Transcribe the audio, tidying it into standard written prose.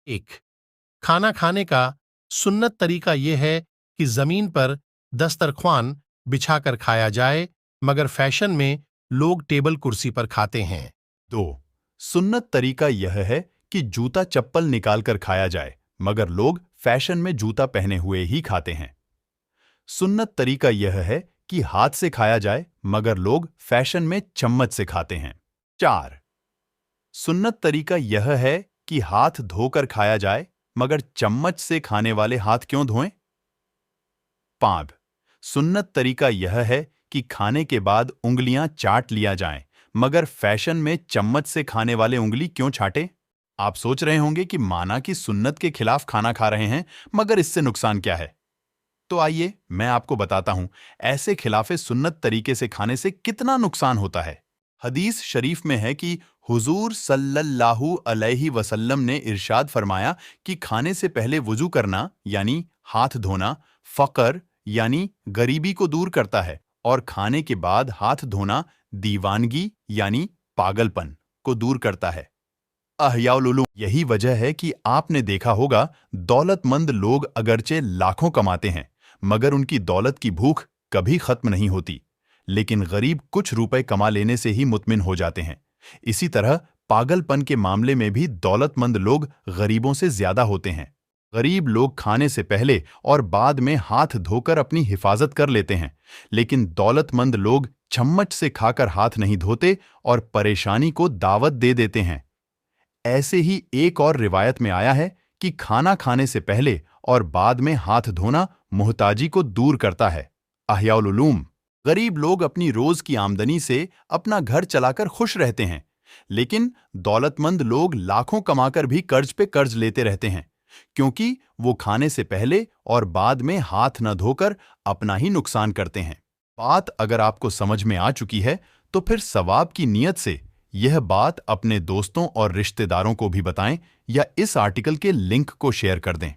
एक, खाना खाने का सुन्नत तरीका यह है कि जमीन पर दस्तरख्वान बिछाकर खाया जाए, मगर फैशन में लोग टेबल कुर्सी पर खाते हैं। 2. सुन्नत तरीका यह है कि जूता चप्पल निकालकर खाया जाए, मगर लोग फैशन में जूता पहने हुए ही खाते हैं। सुन्नत तरीका यह है कि हाथ से खाया जाए, मगर लोग फैशन में चम्मच से खाते हैं। 4. सुन्नत तरीका यह है कि हाथ धोकर खाया जाए, मगर चम्मच से खाने वाले हाथ क्यों धोएं? 5. सुन्नत तरीका यह है कि खाने के बाद उंगलियां चाट लिया जाएं, मगर फैशन में चम्मच से खाने वाले उंगली क्यों चाटें? आप सोच रहे होंगे कि माना कि सुन्नत के खिलाफ खाना खा रहे हैं, मगर इससे नुकसान क्या है? तो आइए मैं आपको बताता हूं ऐसे खिलाफे सुन्नत तरीके से खाने से कितना नुकसान होता है। हदीस शरीफ में है कि हुजूर सल्लल्लाहु अलैहि वसल्लम ने इरशाद फरमाया कि खाने से पहले वुजू करना यानी हाथ धोना फकर यानी गरीबी को दूर करता है, और खाने के बाद हाथ धोना दीवानगी यानी पागलपन को दूर करता है। अहयाउल उलूम। यही वजह है कि आपने देखा होगा दौलतमंद लोग अगरचे लाखों कमाते हैं, मगर उनकी दौलत की भूख कभी खत्म नहीं होती, लेकिन गरीब कुछ रुपए कमा लेने से ही मुतमिन हो जाते हैं। इसी तरह पागलपन के मामले में भी दौलतमंद लोग गरीबों से ज्यादा होते हैं। गरीब लोग खाने से पहले और बाद में हाथ धोकर अपनी हिफाजत कर लेते हैं, लेकिन दौलतमंद लोग चम्मच से खाकर हाथ नहीं धोते और परेशानी को दावत दे देते हैं। ऐसे ही एक और रिवायत में आया है कि खाना खाने से पहले और बाद में हाथ धोना मुहताजी को दूर करता है। अहयाउल उलूम। गरीब लोग अपनी रोज की आमदनी से अपना घर चलाकर खुश रहते हैं, लेकिन दौलतमंद लोग लाखों कमाकर भी कर्ज पे कर्ज लेते रहते हैं, क्योंकि वो खाने से पहले और बाद में हाथ न धोकर अपना ही नुकसान करते हैं। बात अगर आपको समझ में आ चुकी है, तो फिर सवाब की नीयत से यह बात अपने दोस्तों और रिश्तेदारों को भी बताएं या इस आर्टिकल के लिंक को शेयर कर दें।